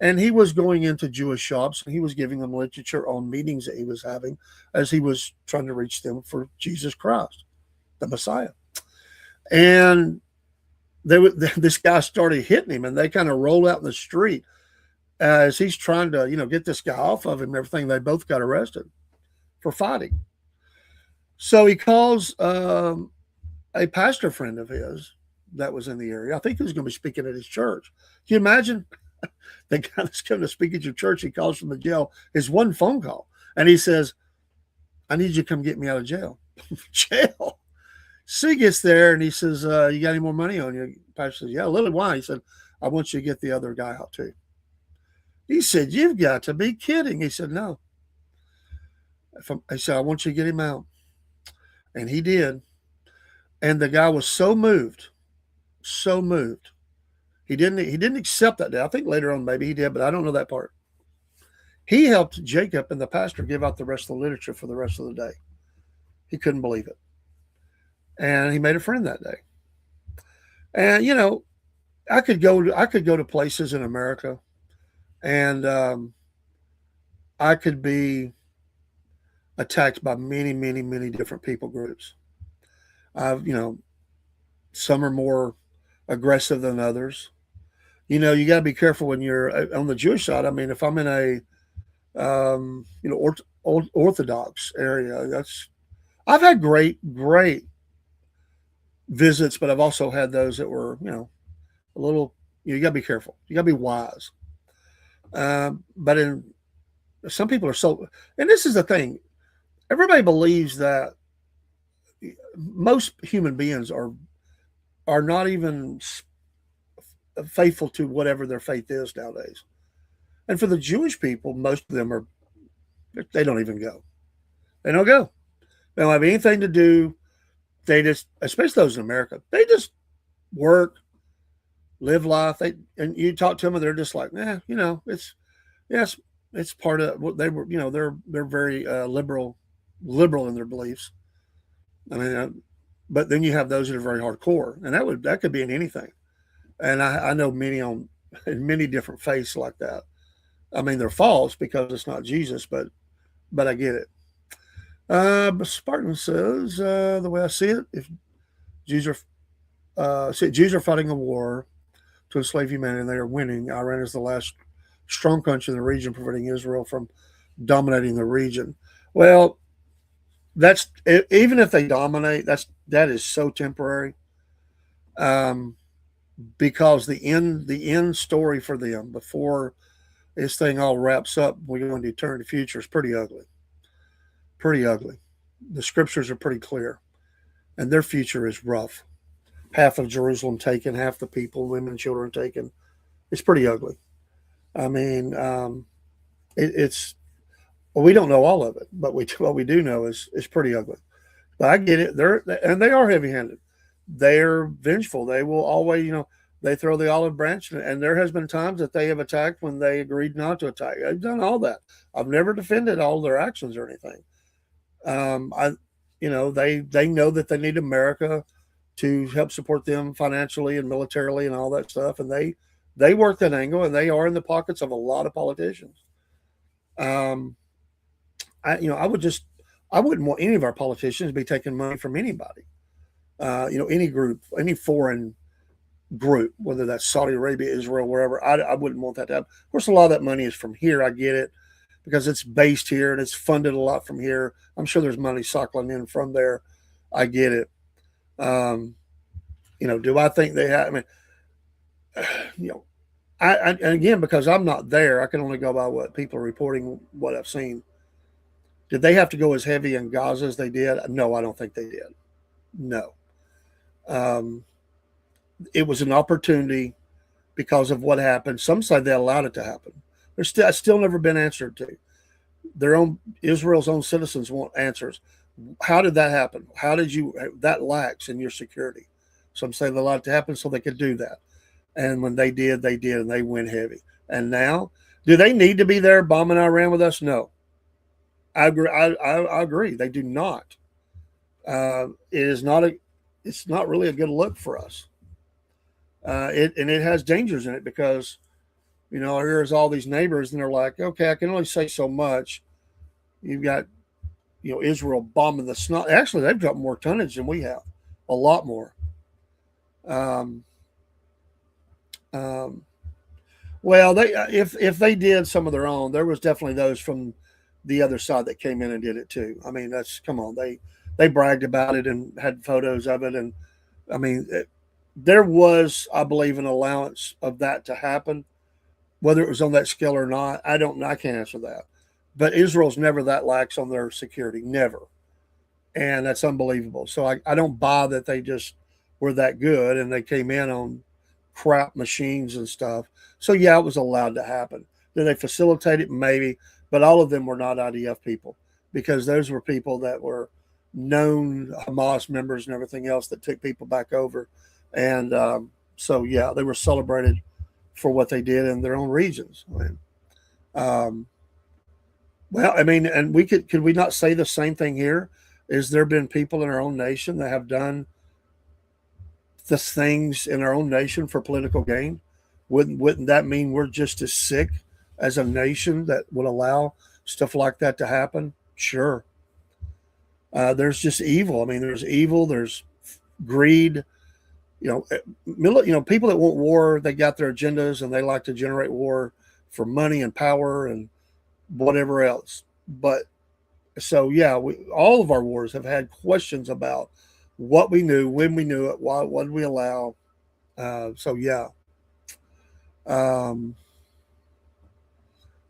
And he was going into Jewish shops and he was giving them literature on meetings that he was having as he was trying to reach them for Jesus Christ, the Messiah. And this guy started hitting him, and they kind of rolled out in the street as he's trying to, get this guy off of him and everything. They both got arrested for fighting. So he calls a pastor friend of his that was in the area. I think he was going to be speaking at his church. Can you imagine? The guy that's coming to speak at your church, he calls from the jail, is one phone call. And he says, I need you to come get me out of jail. Jail. So he gets there and he says, you got any more money on you? Pastor says, yeah, Lily, why? He said, I want you to get the other guy out too. He said, you've got to be kidding. He said, no. He said, I want you to get him out. And he did. And the guy was so moved, so moved. He didn't accept that day. I think later on maybe he did, but I don't know that part. He helped Jacob and the pastor give out the rest of the literature for the rest of the day. He couldn't believe it. And he made a friend that day. And I could go to places in America, and I could be attacked by many, many, many different people groups. Some are more aggressive than others. You got to be careful when you're on the Jewish side. I mean, if I'm in a Orthodox area, I've had great visits, but I've also had those that were a little. You got to be careful. You got to be wise. But some people are so, and this is the thing. Everybody believes that most human beings are not even faithful to whatever their faith is nowadays. And for the Jewish people, most of them they don't even go. They don't go. They don't have anything to do. They just, especially those in America, they just work, live life. And you talk to them and they're just like, it's part of what they were, they're very liberal in their beliefs. I mean, but then you have those that are very hardcore, and that could be in anything. And I know many in many different faiths like that. I mean, they're false because it's not Jesus, but I get it. But Spartan says, the way I see it, if Jews are fighting a war to enslave humanity and they are winning, Iran is the last strong country in the region, preventing Israel from dominating the region. Well, that's even if they dominate, that is so temporary. Because the end story for them before this thing all wraps up, we go into eternity future is pretty ugly. Pretty ugly. The scriptures are pretty clear, and their future is rough. Half of Jerusalem taken, half the people, women, and children taken. It's pretty ugly. I mean, it's we don't know all of it, but what we do know is pretty ugly. But I get it. They are heavy-handed. They're vengeful. They will always, they throw the olive branch, and there has been times that they have attacked when they agreed not to attack. I've done all that. I've never defended all their actions or anything. They know that they need America to help support them financially and militarily and all that stuff, and they work that angle, and they are in the pockets of a lot of politicians. I wouldn't want any of our politicians to be taking money from anybody. Any group, any foreign group, whether that's Saudi Arabia, Israel, wherever. I wouldn't want that to happen. Of course, a lot of that money is from here. I get it because it's based here and it's funded a lot from here. I'm sure there's money cycling in from there. I get it. Do I think they have? I mean, and again, because I'm not there, I can only go by what people are reporting, what I've seen. Did they have to go as heavy in Gaza as they did? No, I don't think they did. No. It was an opportunity because of what happened. Some say they allowed it to happen. It's still never been answered to. Israel's own citizens want answers. How did that happen? How did that lacks in your security? Some say they allowed it to happen so they could do that. And when they did, and they went heavy. And now, do they need to be there bombing Iran with us? No. I agree. I agree. They do not. It's not really a good look for us. It has dangers in it because, here's all these neighbors and they're like, okay, I can only say so much. You've got, Israel bombing the snot. Actually, they've got more tonnage than we have, a lot more. Well, if they did some of their own, there was definitely those from the other side that came in and did it too. I mean, come on, they bragged about it and had photos of it, and I mean, there was, I believe, an allowance of that to happen Whether it was on that scale or not, I can't answer that. But Israel's never that lax on their security, never. And that's unbelievable. So I don't buy that they just were that good and they came in on crap machines and stuff. So yeah, it was allowed to happen. Did they facilitate it? Maybe, but all of them were not IDF people because those were people that were known Hamas members and everything else that took people back over. And so yeah, they were celebrated for what they did in their own regions. Um, well, I mean, and could we not say the same thing here? Is there been people in our own nation that have done the things in our own nation for political gain? Wouldn't that mean we're just as sick as a nation that would allow stuff like that to happen? Sure. There's just evil. I mean, there's evil. There's greed. People that want war, they got their agendas and they like to generate war for money and power and whatever else. But so yeah, all of our wars have had questions about what we knew, when we knew it, what did we allow. So yeah, um,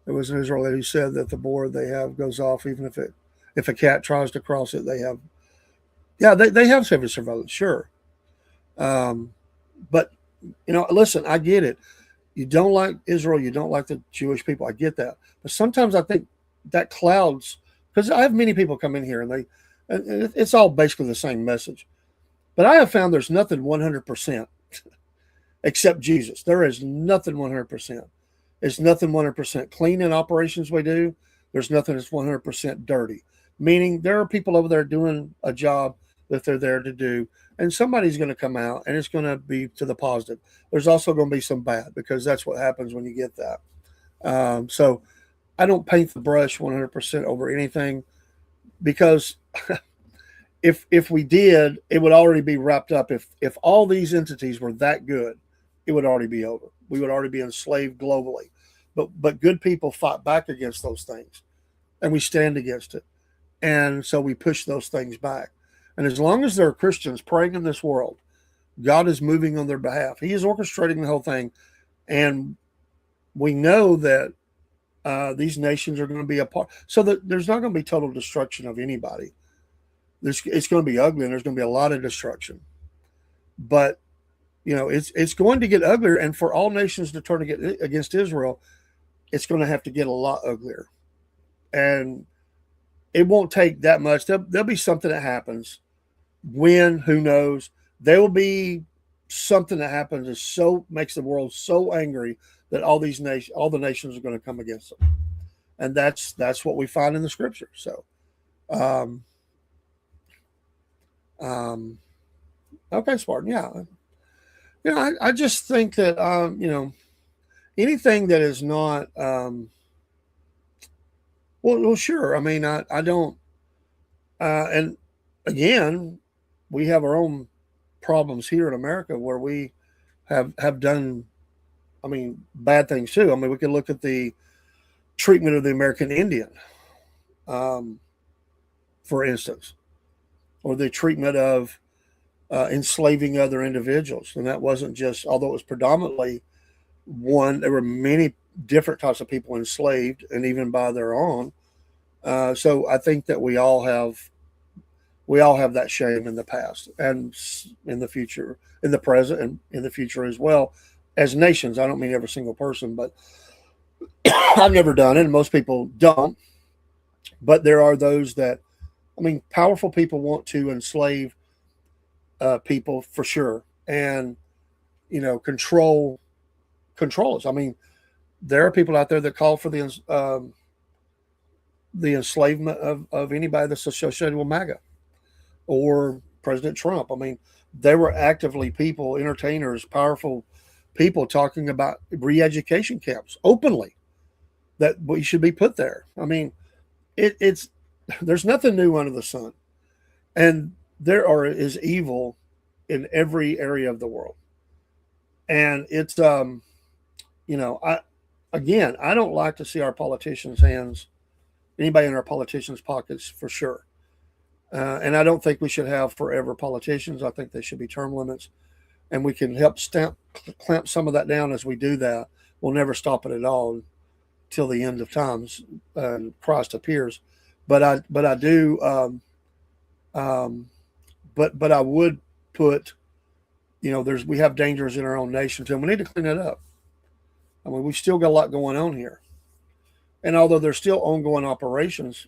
there was an Israeli who said that the board they have goes off even if a cat tries to cross it. They have they have surveillance, sure. Um, but listen, I get it. You don't like Israel, you don't like the Jewish people. I get that, but sometimes I think that clouds because I have many people come in here and it's all basically the same message. But I have found there's nothing 100% except Jesus. There is nothing 100%. It's nothing 100% clean in operations we do. There's nothing that's 100% dirty. Meaning there are people over there doing a job that they're there to do, and somebody's going to come out and it's going to be to the positive. There's also going to be some bad because that's what happens when you get that. So I don't paint the brush 100% over anything because if we did, it would already be wrapped up. If all these entities were that good, it would already be over. We would already be enslaved globally. But good people fought back against those things, and we stand against it, and so we push those things back. And as long as there are Christians praying in this world, God is moving on their behalf. He is orchestrating the whole thing, and we know that these nations are going to be a part. So that there's not going to be total destruction of anybody. It's going to be ugly, and there's going to be a lot of destruction. But it's going to get uglier, and for all nations to turn against Israel, it's going to have to get a lot uglier. And it won't take that much. There'll be something that happens. When, who knows? There will be something that happens that makes the world so angry that all the nations are going to come against them. And that's what we find in the scripture. So, okay, Spartan. Yeah. I just think that, anything that is not, well, sure. I mean, I don't, and again, we have our own problems here in America where we have done, I mean, bad things too. I mean, we can look at the treatment of the American Indian, for instance, or the treatment of enslaving other individuals. And that wasn't just, although it was predominantly one, there were many different types of people enslaved and even by their own. So I think that we all have that shame in the past and in the future, in the present and in the future as well as nations. I don't mean every single person, but I've never done it, and most people don't. But there are those that, I mean, powerful people want to enslave people for sure, and control us. I mean, there are people out there that call for the enslavement of anybody that's associated with MAGA or President Trump. I mean, there were actively people, entertainers, powerful people talking about re-education camps openly that we should be put there. I mean, it's there's nothing new under the sun, and is evil in every area of the world, and it's I don't like to see our politicians' hands, anybody in our politicians' pockets for sure. And I don't think we should have forever politicians. I think they should be term limits, and we can help clamp some of that down as we do that. will never stop it at all till the end of times and Christ appears. But I do um, but I would put, we have dangers in our own nation too. And we need to clean it up. I mean, we've still got a lot going on here. And although there's still ongoing operations,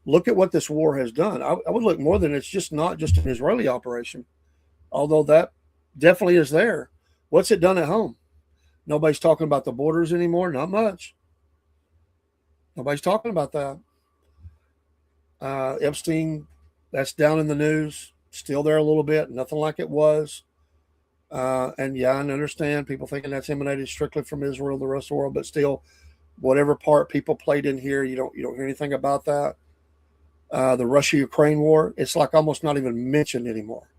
look at what this war has done. I would look more than it's just not just an Israeli operation, although that definitely is there. What's it done at home? Nobody's talking about the borders anymore. Not much. Nobody's talking about that. Epstein, that's down in the news, still there a little bit, nothing like it was. And yeah, I understand people thinking that's emanated strictly from Israel, the rest of the world, but still, whatever part people played in here, you don't hear anything about that. The Russia-Ukraine war, it's like almost not even mentioned anymore.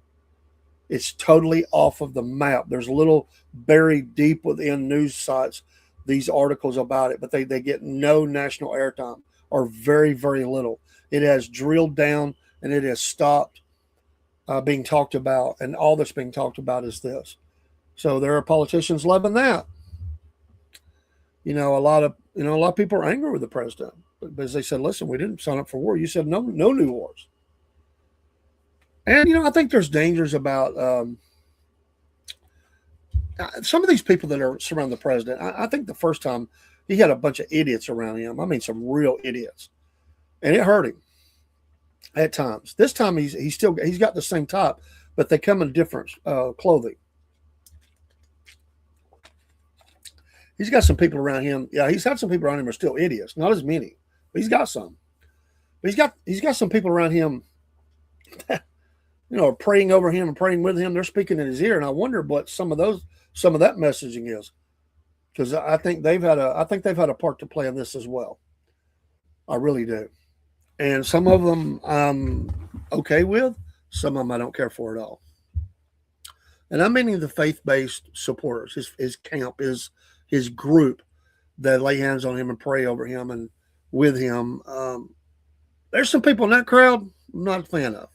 It's totally off of the map. There's a little buried deep within news sites, these articles about it, but they get no national airtime or very, very little. It has drilled down and it has stopped being talked about, and all that's being talked about is this. So there are politicians loving that. A lot of people are angry with the president because they said, "Listen, we didn't sign up for war. You said no new wars." And I think there's dangers about some of these people that are surrounding the president. I think the first time he had a bunch of idiots around him. I mean, some real idiots, and it hurt him at times. This time he's got the same type, but they come in different clothing. He's got some people around him. Yeah, he's had some people around him who are still idiots. Not as many, but he's got some. But he's got some people around him that, are praying over him and praying with him. They're speaking in his ear, and I wonder what some of that messaging is, because I think they've had a part to play in this as well. I really do. And some of them I'm okay with, some of them I don't care for at all. And I'm meaning the faith-based supporters, his camp, his group that lay hands on him and pray over him and with him. There's some people in that crowd I'm not a fan of.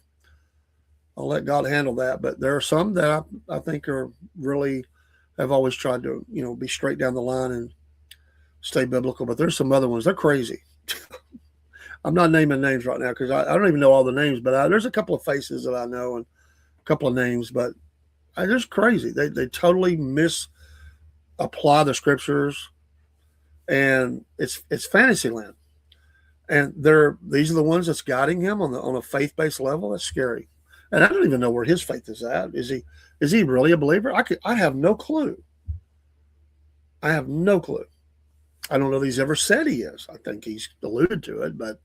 I'll let God handle that. But there are some that I think are really have always tried to, be straight down the line and stay biblical. But there's some other ones. They're crazy. I'm not naming names right now because I don't even know all the names, but there's a couple of faces that I know and a couple of names, but they're just crazy. They totally misapply the scriptures, and it's fantasy land. And these are the ones that's guiding him on a faith-based level. That's scary. And I don't even know where his faith is at. Is he really a believer? I have no clue. I have no clue. I don't know that he's ever said he is. I think he's alluded to it, but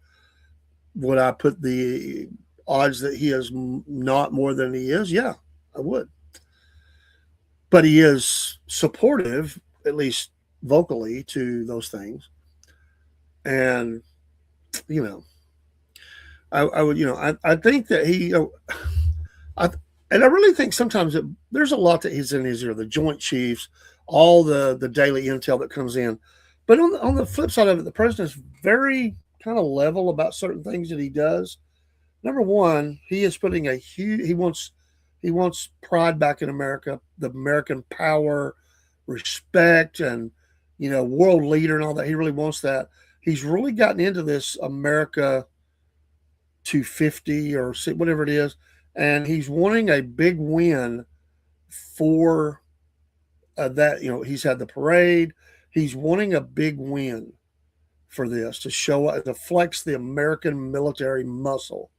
would I put the odds that he is not more than he is? Yeah, I would. But he is supportive, at least vocally, to those things. And, I would, I think that and I really think sometimes there's a lot that he's in his ear, the Joint Chiefs, all the daily intel that comes in. But on the flip side of it, the president's very kind of level about certain things that he does. Number one, he is putting he wants pride back in America, the American power, respect, and world leader and all that. He really wants that. He's really gotten into this America 250 or whatever it is, and he's wanting a big win for that. He's had the parade. He's wanting a big win for this to flex the American military muscle.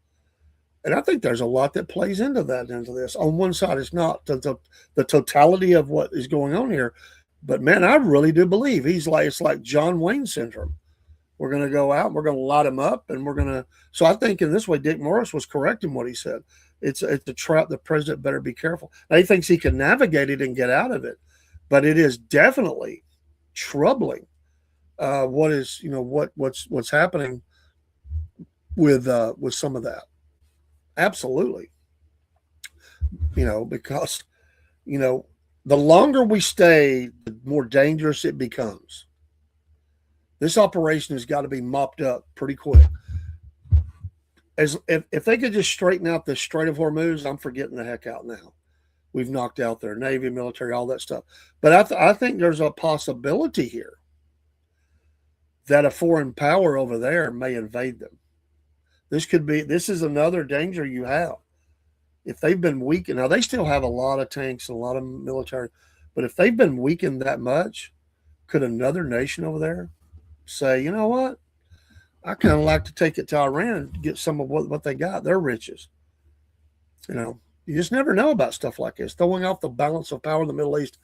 And I think there's a lot that plays into this. On one side, it's not the totality of what is going on here, but man, I really do believe it's like John Wayne syndrome. We're going to go out, we're going to light him up, and we're going to. So I think in this way, Dick Morris was correct in what he said. It's a trap. The president better be careful. Now, he thinks he can navigate it and get out of it, but it is definitely troubling. What's happening with some of that. Absolutely. Because the longer we stay, the more dangerous it becomes. This operation has got to be mopped up pretty quick. If they could just straighten out the Strait of Hormuz, I'm forgetting the heck out now. We've knocked out their Navy, military, all that stuff. But I think there's a possibility here that a foreign power over there may invade them. This is another danger you have. If they've been weakened, now they still have a lot of tanks and a lot of military, but if they've been weakened that much, could another nation over there say, you know what? I kind of like to take it to Iran and get some of what they got, their riches. You know, you just never know about stuff like this. Throwing off the balance of power in the Middle East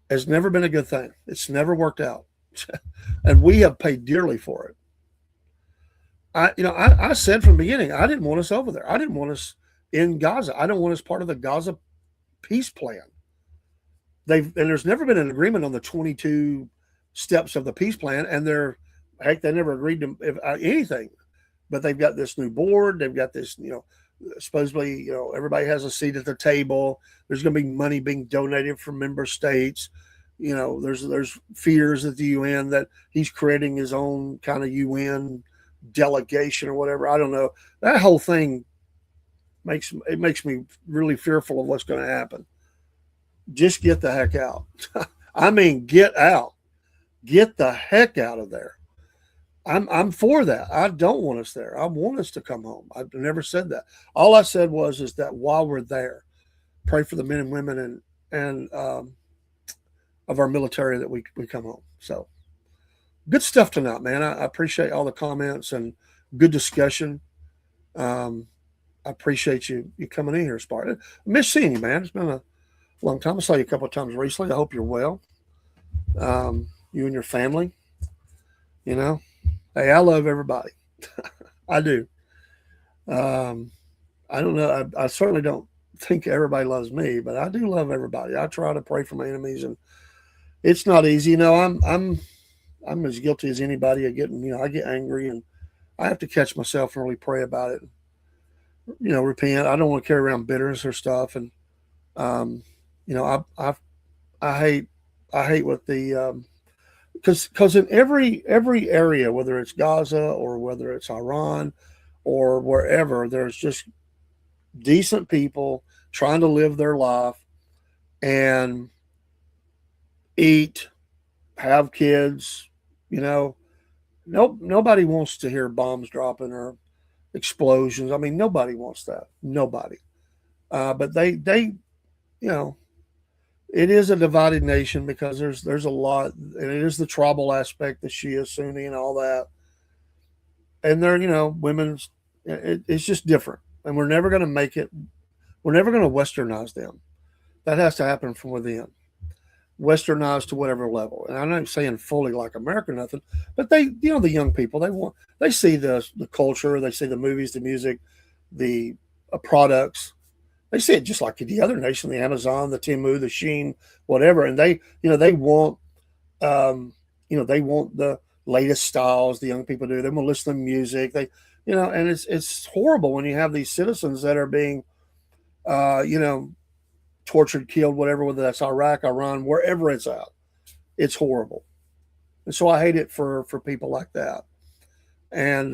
has never been a good thing. It's never worked out. And we have paid dearly for it. I said from the beginning, I didn't want us over there. I didn't want us in Gaza. I don't want us part of the Gaza peace plan. There's never been an agreement on the 22 steps of the peace plan, and they never agreed to anything. But they've got this new board. They've got this, supposedly, everybody has a seat at the table. There's going to be money being donated from member states. There's fears at the UN that he's creating his own kind of UN delegation or whatever. I don't know. That whole thing makes me really fearful of what's going to happen. Just get the heck out. I mean, get out. Get the heck out of there. I'm for that. I don't want us there. I want us to come home. I've never said that. All I said is that while we're there, pray for the men and women and of our military that we come home. So good stuff tonight, man. I appreciate all the comments and good discussion. I appreciate you coming in here, Spartan. I miss seeing you, man. It's been a long time. I saw you a couple of times recently. I hope you're well. You and your family. Hey, I love everybody. I do. I don't know. I certainly don't think everybody loves me, but I do love everybody. I try to pray for my enemies, and it's not easy. I'm as guilty as anybody of getting. I get angry, and I have to catch myself and really pray about it. Repent. I don't want to carry around bitterness or stuff, and I hate what the because in every area, whether it's Gaza or whether it's Iran or wherever, there's just decent people trying to live their life and eat, have kids. Nobody wants to hear bombs dropping or explosions. I mean, nobody wants that. Nobody. But they it is a divided nation because there's a lot, and it is the tribal aspect, the Shia, Sunni, and all that. And they're, women's, it's just different. And we're never going to make it, we're never going to westernize them. That has to happen from within. Westernized to whatever level. And I'm not saying fully like America or nothing, but they, the young people, they see the culture, they see the movies, the music, the products. They see it just like the other nation, the Amazon, the Temu, the Shein, whatever, and they want, they want the latest styles. The young people do. They want to listen to music. And it's horrible when you have these citizens that are being, tortured, killed, whatever. Whether that's Iraq, Iran, wherever it's at, it's horrible. And so I hate it for people like that. And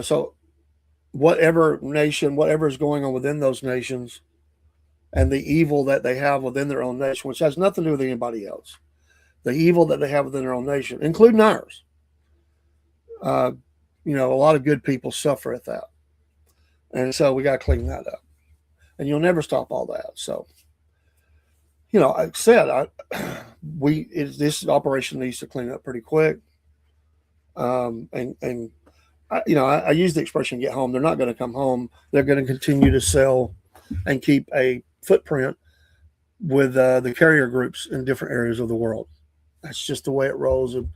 so. Whatever nation, whatever is going on within those nations and the evil that they have within their own nation, which has nothing to do with anybody else, the evil that they have within their own nation, including ours. A lot of good people suffer at that. And so we got to clean that up. And you'll never stop all that. So, I said, this operation needs to clean up pretty quick. I use the expression "get home." They're not going to come home. They're going to continue to sell and keep a footprint with the carrier groups in different areas of the world. That's just the way it rolls. And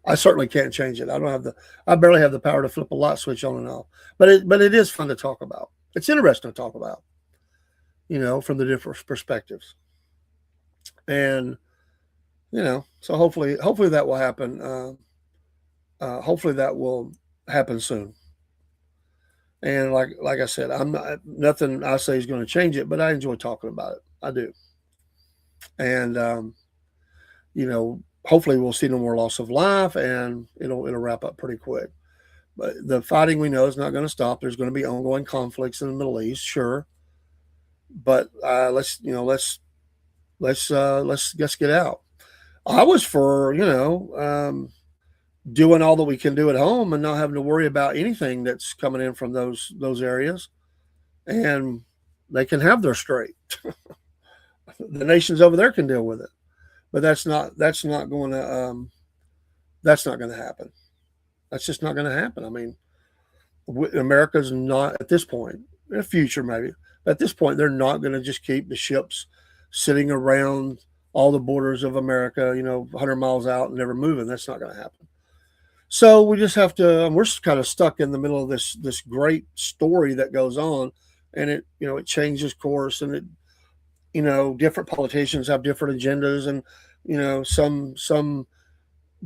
I certainly can't change it. I barely have the power to flip a light switch on and off. But it is fun to talk about. It's interesting to talk about, from the different perspectives. And so hopefully that will happen. Hopefully that will happen soon. And like I said, nothing I say is going to change it, but I enjoy talking about it. I do. And hopefully we'll see no more loss of life, and it'll wrap up pretty quick. But the fighting we know is not going to stop. There's going to be ongoing conflicts in the Middle East, sure. But let's get out. I was for doing all that we can do at home and not having to worry about anything that's coming in from those areas, and they can have their straight. The nations over there can deal with it, but that's not going to happen. That's just not going to happen. I mean, America's not at this point. In the future, maybe, but at this point, they're not going to just keep the ships sitting around all the borders of America, 100 miles out and never moving. That's not going to happen. So we just have to. We're kind of stuck in the middle of this great story that goes on, and it changes course, and different politicians have different agendas, and some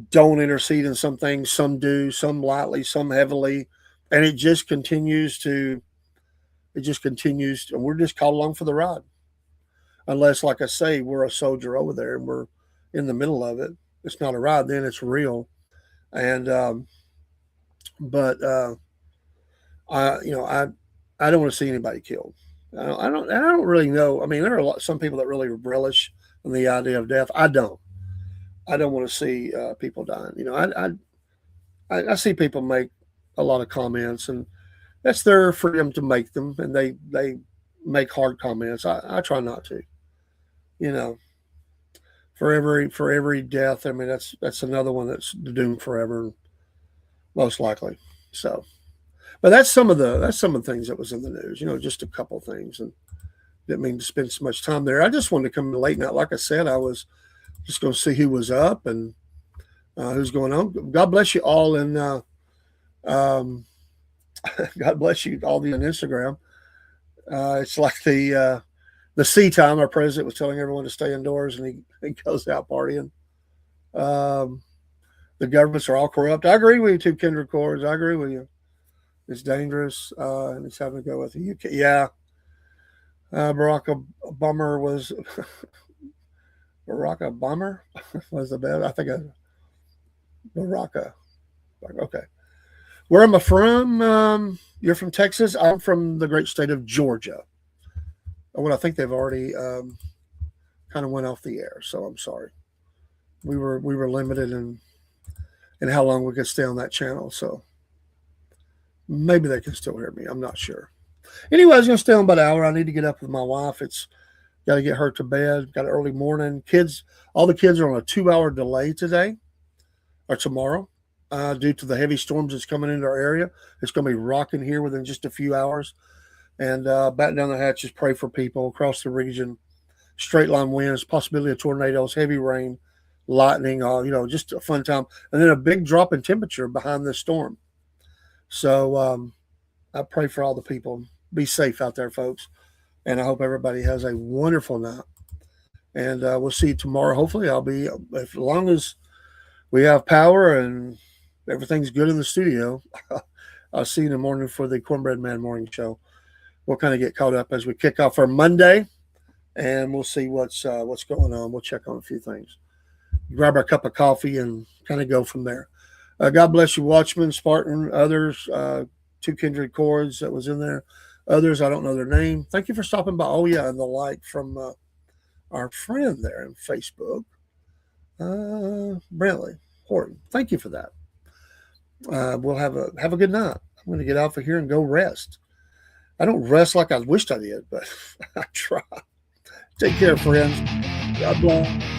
don't intercede in some things, some do, some lightly, some heavily, and it just continues, and we're just caught along for the ride. Unless, like I say, we're a soldier over there and we're in the middle of it. It's not a ride, then it's real. And but I don't want to see anybody killed. I don't really know. I mean, there are some people that really relish in the idea of death. I don't. I don't want to see people dying. I see people make a lot of comments, and that's their freedom to make them, and they make hard comments. I try not to. You know, for every death, I mean that's another one that's doomed forever, most likely. So, but that's some of the things that was in the news. Just a couple things, and didn't mean to spend so much time there. I just wanted to come in late night. Like I said, I was just going to see who was up and who's going on. God bless you all, and God bless you all on Instagram. It's like the sea time. Our president was telling everyone to stay indoors, and he goes out partying. The governments are all corrupt. I agree with you, too, Kendra Cords. I agree with you. It's dangerous, and it's having to go with the UK. Yeah, Barack Obama was Barack Obama was the best. I think Barack. Okay, where am I from? You're from Texas. I'm from the great state of Georgia. Well, I think they've already kind of went off the air, so I'm sorry. We were limited in how long we could stay on that channel, so maybe they can still hear me. I'm not sure. Anyway, I was going to stay on about an hour. I need to get up with my wife. It's got to get her to bed. Got an early morning. All the kids are on a 2-hour delay today or tomorrow due to the heavy storms that's coming into our area. It's going to be rocking here within just a few hours. And batten down the hatches, pray for people across the region. Straight line winds, possibility of tornadoes, heavy rain, lightning, just a fun time. And then a big drop in temperature behind this storm. So I pray for all the people. Be safe out there, folks. And I hope everybody has a wonderful night. And we'll see you tomorrow. Hopefully, as long as we have power and everything's good in the studio, I'll see you in the morning for the Cornbread Man morning show. We'll kind of get caught up as we kick off our Monday, and we'll see what's going on. We'll check on a few things. Grab our cup of coffee and kind of go from there. God bless you, Watchman, Spartan, others, 2 Kindred Chords that was in there. Others, I don't know their name. Thank you for stopping by. Oh, yeah, and the like from our friend there on Facebook, Brantley Horton. Thank you for that. We'll have a good night. I'm going to get off of here and go rest. I don't rest like I wished I did, but I try. Take care, friends. God bless.